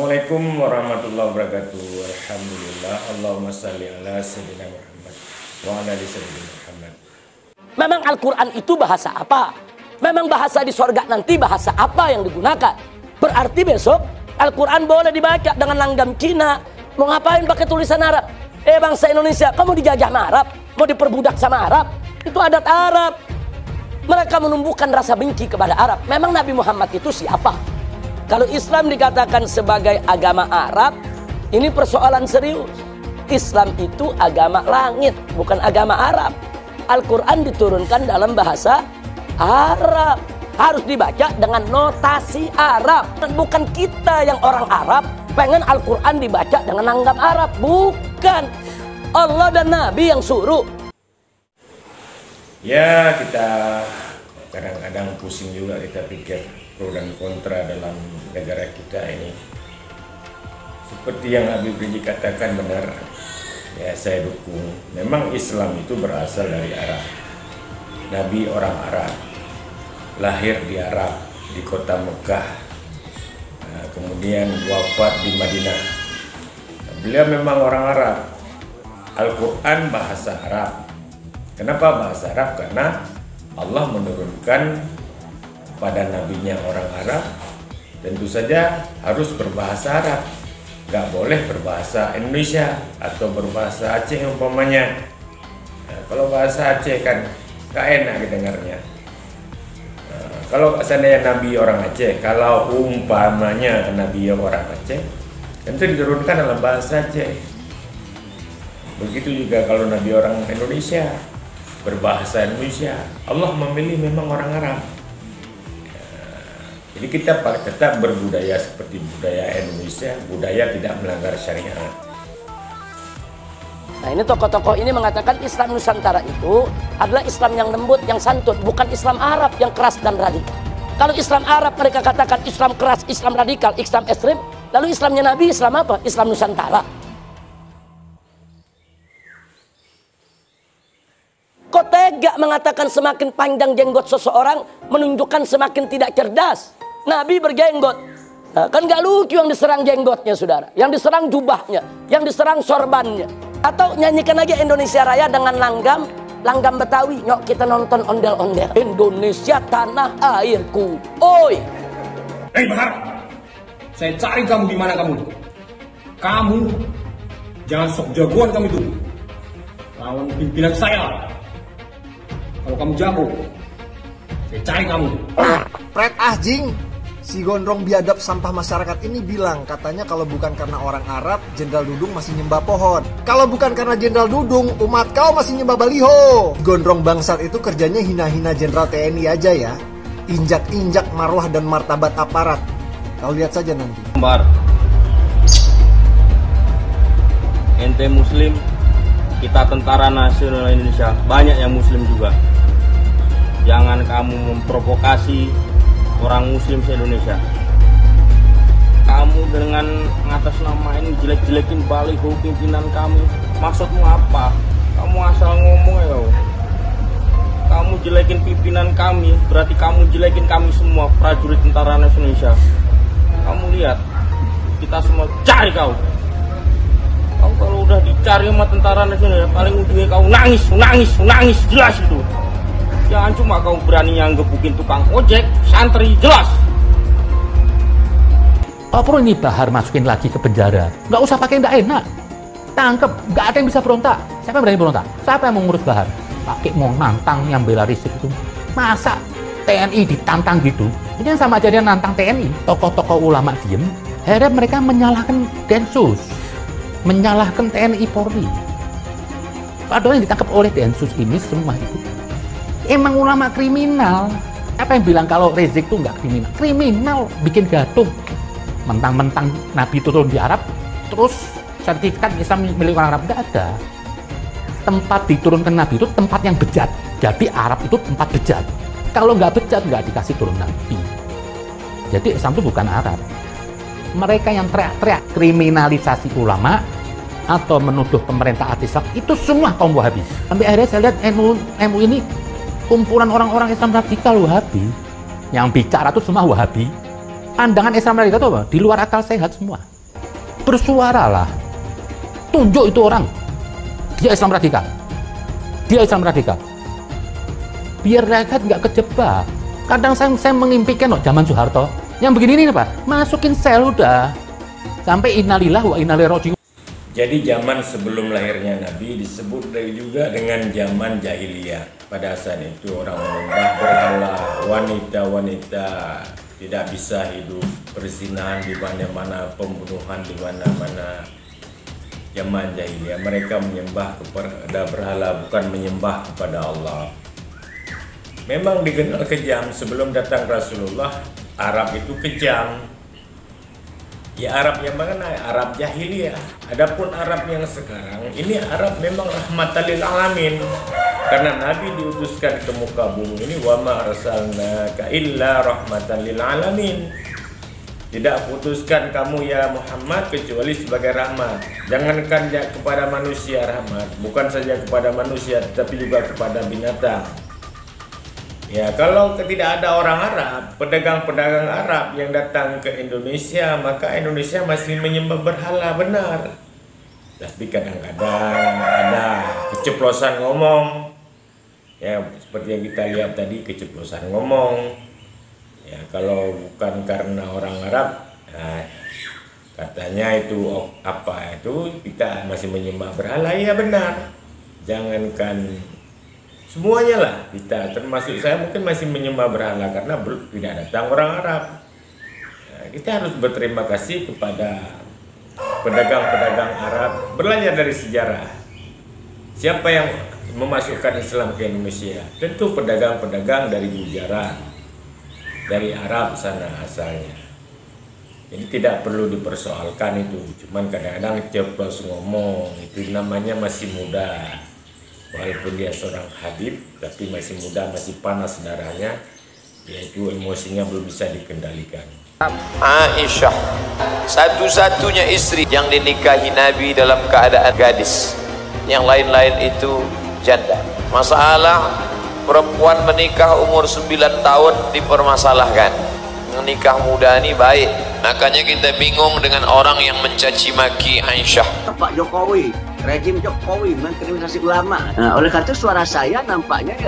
Assalamualaikum warahmatullahi wabarakatuh. Alhamdulillah. Allahumma salli ala sayyidina Muhammad wa ala ali sayyidina Muhammad. Memang Al-Quran itu bahasa apa? Memang bahasa di sorga nanti bahasa apa yang digunakan? Berarti besok Al-Quran boleh dibaca dengan langgam Cina. Mau ngapain pakai tulisan Arab? Bangsa Indonesia, kamu dijajah sama Arab? Mau diperbudak sama Arab? Itu adat Arab. Mereka menumbuhkan rasa benci kepada Arab. Memang Nabi Muhammad itu siapa? Kalau Islam dikatakan sebagai agama Arab, ini persoalan serius. Islam itu agama langit, bukan agama Arab. Al-Quran diturunkan dalam bahasa Arab. Harus dibaca dengan notasi Arab. Dan bukan kita yang orang Arab pengen Al-Quran dibaca dengan langgam Arab. Bukan. Allah dan Nabi yang suruh. Ya, kita kadang-kadang pusing juga kita pikir pro dan kontra dalam negara kita ini. Seperti yang Habib Rizik katakan benar, ya saya dukung. Memang Islam itu berasal dari Arab. Nabi orang Arab, lahir di Arab, di kota Mekah, kemudian wafat di Madinah. Beliau memang orang Arab. Al-Quran bahasa Arab. Kenapa bahasa Arab? Karena Allah menurunkan pada nabinya orang Arab, tentu saja harus berbahasa Arab. Gak boleh berbahasa Indonesia atau berbahasa Aceh umpamanya. Nah, kalau bahasa Aceh kan gak enak didengarnya. Kalau seandainya Nabi orang Aceh, kalau umpamanya Nabi orang Aceh, tentu diturunkan dalam bahasa Aceh. Begitu juga kalau Nabi orang Indonesia, berbahasa Indonesia. Allah memilih memang orang Arab. Jadi kita tetap berbudaya seperti budaya Indonesia, budaya tidak melanggar syariat. Nah, ini tokoh-tokoh ini mengatakan Islam Nusantara itu adalah Islam yang lembut, yang santun, bukan Islam Arab yang keras dan radikal. Kalau Islam Arab mereka katakan Islam keras, Islam radikal, Islam ekstrim, lalu Islamnya Nabi Islam apa? Islam Nusantara. Kok tega mengatakan semakin panjang jenggot seseorang menunjukkan semakin tidak cerdas? Nabi berjenggot. Nah, kan gak lucu yang diserang jenggotnya, saudara. Yang diserang jubahnya, yang diserang sorbannya. Atau nyanyikan aja Indonesia Raya dengan langgam Betawi. Nyok kita nonton ondel-ondel. Indonesia tanah airku. Oi. Hei Bahar, saya cari kamu di mana kamu. Kamu jangan sok jagoan kamu itu. Lawan pimpinan saya. Kalau kamu jago, saya cari kamu. Pret Jing, si gondrong biadab sampah masyarakat ini bilang katanya kalau bukan karena orang Arab, Jenderal Dudung masih nyembah pohon. Kalau bukan karena Jenderal Dudung, umat kau masih nyembah baliho. Gondrong bangsat itu kerjanya hina-hina Jenderal TNI aja ya. Injak-injak marwah dan martabat aparat. Kau lihat saja nanti. Bar, ente Muslim, kita Tentara Nasional Indonesia, banyak yang Muslim juga. Jangan kamu memprovokasi orang Muslim se-Indonesia. Kamu dengan ngatas nama ini jelek-jelekin baliho pimpinan kami. Maksudmu apa? Kamu asal ngomong ya kau. Kamu jelekin pimpinan kami, berarti kamu jelekin kami semua, prajurit Tentara Nasional Indonesia. Kamu lihat, kita semua cari kau. Kau kalau udah dicari sama Tentara Nasional, paling ujungnya kau nangis, jelas itu. Jangan cuma kau berani yang gebukin tukang ojek, santri, jelas. Oh perlu ini Bahar masukin lagi ke penjara? Nggak usah pakai nggak enak. Tangkep, nggak ada yang bisa berontak. Siapa yang berani berontak? Siapa yang mau ngurus Bahar? Pakai mau nantang yang bela Rizik itu. Masa TNI ditantang gitu? Ini sama aja dia nantang TNI. Tokoh-tokoh ulama diem, akhirnya mereka menyalahkan Densus, menyalahkan TNI Polri. Padahal yang ditangkap oleh Densus ini semua itu emang ulama kriminal. Apa yang bilang kalau Rizik itu nggak kriminal? Kriminal, bikin gaduh. Mentang-mentang Nabi turun di Arab, terus sertifikat Islam milik orang Arab nggak ada. Tempat diturunkan Nabi itu tempat yang bejat. Jadi Arab itu tempat bejat. Kalau nggak bejat nggak dikasih turun Nabi. Jadi Islam itu bukan Arab. Mereka yang teriak-teriak kriminalisasi ulama atau menuduh pemerintah Islam itu semua kaum Wahabi. Sampai akhirnya saya lihat MU ini kumpulan orang-orang Islam radikal Wahabi. Yang bicara itu semua Wahabi. Pandangan Islam radikal itu apa? Di luar akal sehat semua. bersuaralah, tunjuk itu orang, dia Islam radikal, dia Islam radikal, biar rakyat nggak kejebak. Kadang saya mengimpikan zaman Soeharto yang begini nih Pak, masukin sel udah sampai innalillahi wa inna ilaihi raji'un. Jadi zaman sebelum lahirnya Nabi disebut juga dengan zaman jahiliyah. Pada saat itu orang menyembah berhala, wanita-wanita tidak bisa hidup, perzinahan di mana-mana, pembunuhan di mana-mana. Zaman jahiliyah mereka menyembah kepada berhala, bukan menyembah kepada Allah. Memang dikenal kejam. Sebelum datang Rasulullah, Arab itu kejam. Ya Arab yang mana? Arab jahiliyah. Adapun Arab yang sekarang, ini Arab memang rahmatan lil alamin. Karena Nabi diutuskan ke muka bumi ini, wa ma arsalnaka illa rahmatan lil alamin. Tidak putuskan kamu ya Muhammad kecuali sebagai rahmat. Jangankan kepada manusia rahmat, bukan saja kepada manusia tetapi juga kepada binatang. Ya, kalau tidak ada orang Arab, pedagang-pedagang Arab yang datang ke Indonesia, maka Indonesia masih menyembah berhala, benar. Tapi kadang-kadang ada keceplosan ngomong. Ya, seperti yang kita lihat tadi, keceplosan ngomong. Ya, kalau bukan karena orang Arab, nah, katanya itu apa itu kita masih menyembah berhala, ya benar. Jangankan semuanya lah, kita termasuk saya mungkin masih menyembah berhala karena tidak datang orang Arab. Nah, kita harus berterima kasih kepada pedagang-pedagang Arab. Belajar dari sejarah. Siapa yang memasukkan Islam ke Indonesia? Tentu pedagang-pedagang dari Gujarat, dari Arab sana asalnya. Jadi tidak perlu dipersoalkan itu. Cuman kadang-kadang ceplos ngomong, itu namanya masih muda. Walaupun dia seorang Habib, tapi masih muda, masih panas darahnya, yaitu emosinya belum bisa dikendalikan. Aisyah, satu-satunya istri yang dinikahi Nabi dalam keadaan gadis. Yang lain-lain itu janda. Masalah perempuan menikah umur 9 tahun dipermasalahkan. Menikah muda ini baik. Makanya kita bingung dengan orang yang mencaci maki Aisyah. Pak Jokowi, rejim Jokowi mengkriminalisasi ulama. Nah, oleh karena itu suara saya nampaknya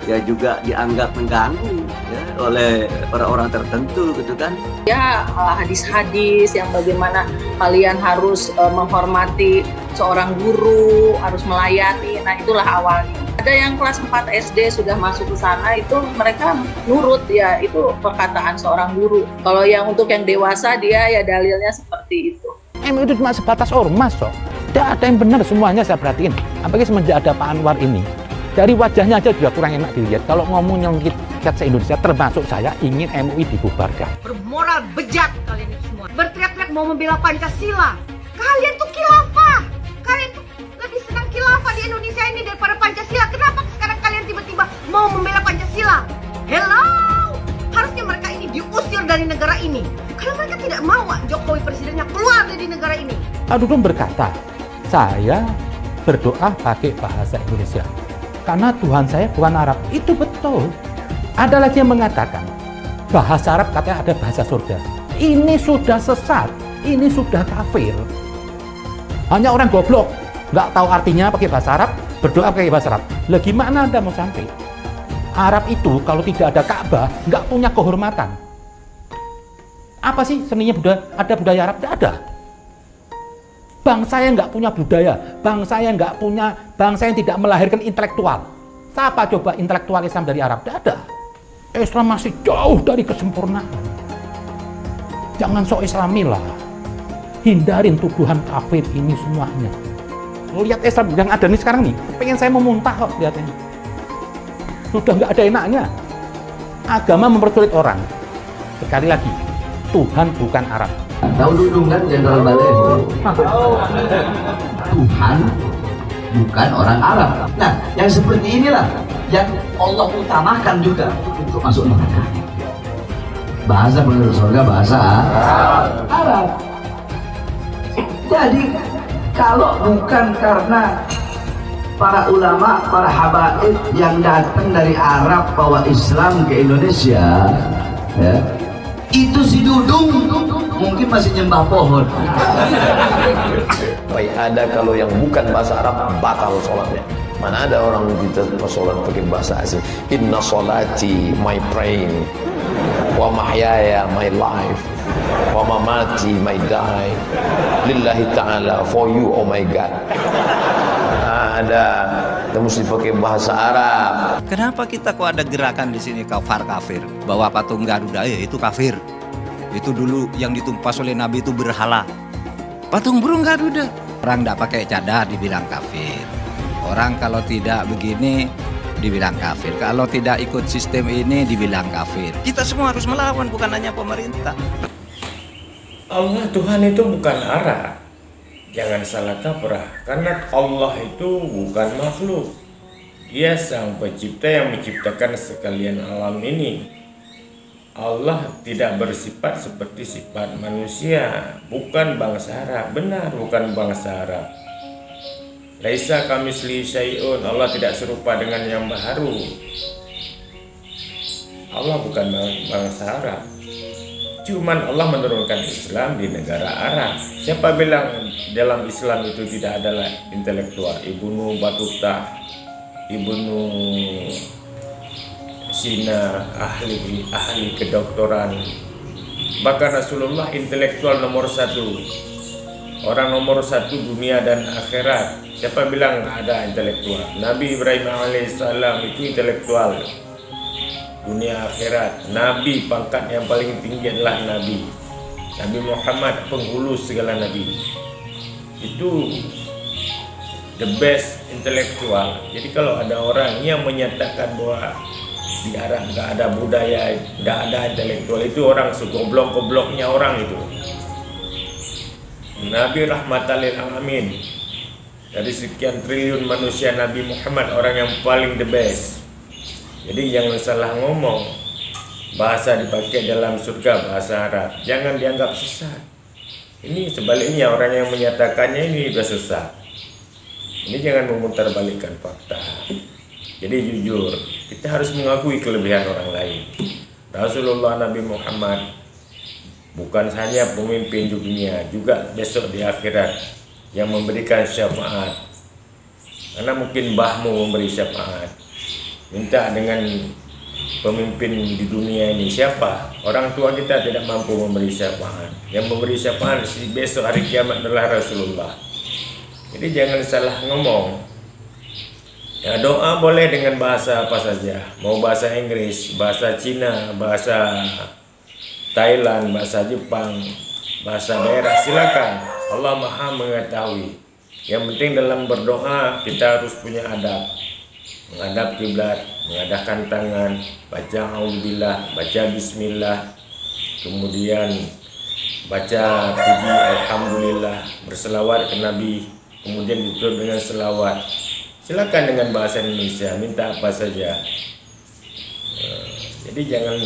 ya juga dianggap mengganggu ya, oleh orang-orang tertentu gitu kan. Ya hadis-hadis yang bagaimana kalian harus menghormati seorang guru, harus melayani. Nah itulah awalnya. Ada yang kelas 4 SD sudah masuk ke sana, itu mereka nurut ya, itu perkataan seorang guru. Kalau yang untuk yang dewasa dia ya dalilnya seperti itu. MUI itu cuma sebatas ormas kok. Tidak ada yang benar semuanya saya perhatiin. Apalagi semenjak ada Pak Anwar ini. Dari wajahnya aja juga kurang enak dilihat. Kalau ngomong nyelengkit se-Indonesia, termasuk saya ingin MUI dibubarkan. Bermoral bejat kalian itu semua. Berteriak-teriak mau membela Pancasila. Kalian tuh khilafah. Kalian tuh lebih senang khilafah di Indonesia ini daripada Pancasila. Kenapa sekarang kalian tiba-tiba mau membela Pancasila? Hello! Harusnya mereka ini diusir dari negara ini. Kalau mereka tidak mau Jokowi presidennya keluar dari negara ini. Pak Dudung berkata, saya berdoa pakai bahasa Indonesia. Karena Tuhan saya bukan Arab. Itu betul. Ada lagi yang mengatakan, bahasa Arab katanya ada bahasa surga. Ini sudah sesat. Ini sudah kafir. Hanya orang goblok nggak tahu artinya pakai bahasa Arab, berdoa pakai bahasa Arab. Lah gimana Anda mau sampai? Arab itu kalau tidak ada Ka'bah nggak punya kehormatan. Apa sih seninya budaya? Ada budaya Arab? Tidak ada. Bangsa yang nggak punya budaya, bangsa yang tidak melahirkan intelektual. Siapa coba intelektual Islam dari Arab? Tidak ada. Islam masih jauh dari kesempurnaan. Jangan sok Islami lah. Hindarin tuduhan kafir ini semuanya. Lihat Islam yang ada nih sekarang nih, pengen saya memuntah kok lihatnya. Sudah nggak ada enaknya. Agama mempersulit orang. Sekali lagi, Tuhan bukan Arab. Tahu Dudung kan Jenderal Balai? Tuhan bukan orang Arab. Nah, yang seperti inilah yang Allah utamakan juga untuk masuk neraka. Bahasa menurut surga bahasa Arab. Jadi kalau bukan karena para ulama, para habaib yang datang dari Arab bawa Islam ke Indonesia, ya, itu si Dudung mungkin masih nyembah pohon. Baik, ada kalau yang bukan bahasa Arab batal sholatnya. Mana ada orang kita sholat pakai bahasa asing. Inna sholati, my praying, wa mahyaya, my life, wa mamati, my die, lillahi ta'ala, for you, oh my God. Ada, kita mesti pakai bahasa Arab. Kenapa kita kok ada gerakan di sini kafir, bahwa patung Garuda ya itu kafir. Itu dulu yang ditumpas oleh Nabi itu berhala. Patung burung Garuda. Orang tidak pakai cadar dibilang kafir. Orang kalau tidak begini dibilang kafir. Kalau tidak ikut sistem ini dibilang kafir. Kita semua harus melawan, bukan hanya pemerintah. Allah Tuhan itu bukan Arab. Jangan salah kaprah, karena Allah itu bukan makhluk. Dia sang pencipta yang menciptakan sekalian alam ini. Allah tidak bersifat seperti sifat manusia. Bukan bangsa Arab. Benar, bukan bangsa Arab. Laisa kamitslihi syai'un. Allah tidak serupa dengan yang baharu. Allah bukan bangsa Arab. Cuman Allah menurunkan Islam di negara Arab. Siapa bilang dalam Islam itu tidak ada intelektual? Ibnu Battuta, Ibnu Sina, ahli kedokteran. Bahkan Rasulullah intelektual nomor 1. Orang nomor 1 dunia dan akhirat. Siapa bilang ada intelektual? Nabi Ibrahim alaihissalam itu intelektual dunia akhirat. Nabi pangkat yang paling tinggi adalah Nabi. Nabi Muhammad penghulu segala Nabi. Itu the best intelektual. Jadi kalau ada orang yang menyatakan bahwa di Arab nggak ada budaya, nggak ada intelektual, itu orang segoblok-gobloknya orang itu. Nabi rahmatan lil alamin. Dari sekian triliun manusia, Nabi Muhammad orang yang paling the best. Jadi jangan salah ngomong. Bahasa dipakai dalam surga bahasa Arab, jangan dianggap sesat. Ini sebaliknya, orang yang menyatakannya ini sudah sesat. Ini jangan memutarbalikkan fakta. Jadi jujur, kita harus mengakui kelebihan orang lain. Rasulullah Nabi Muhammad bukan hanya pemimpin dunia, juga besok di akhirat yang memberikan syafaat. Karena mungkin mbahmu memberi syafaat. Minta dengan pemimpin di dunia ini siapa? Orang tua kita tidak mampu memberi syafaat. Yang memberi syafaat besok hari kiamat adalah Rasulullah. Jadi jangan salah ngomong. Ya, doa boleh dengan bahasa apa saja. Mau bahasa Inggris, bahasa Cina, bahasa Thailand, bahasa Jepang, bahasa daerah, silakan. Allah Maha mengetahui. Yang penting dalam berdoa kita harus punya adab. Menghadap kiblat, mengadahkan tangan, baca auzubillah, baca bismillah, kemudian baca puji alhamdulillah, berselawat ke Nabi, kemudian ditutup dengan selawat. Silakan dengan bahasa Indonesia, minta apa saja. Jadi jangan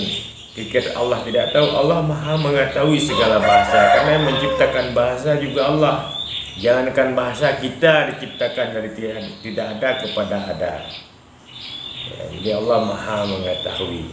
pikir Allah tidak tahu. Allah Maha mengetahui segala bahasa, karena yang menciptakan bahasa juga Allah. Jangankan bahasa, kita diciptakan dari tidak ada kepada ada. Ya, jadi Allah Maha mengetahui.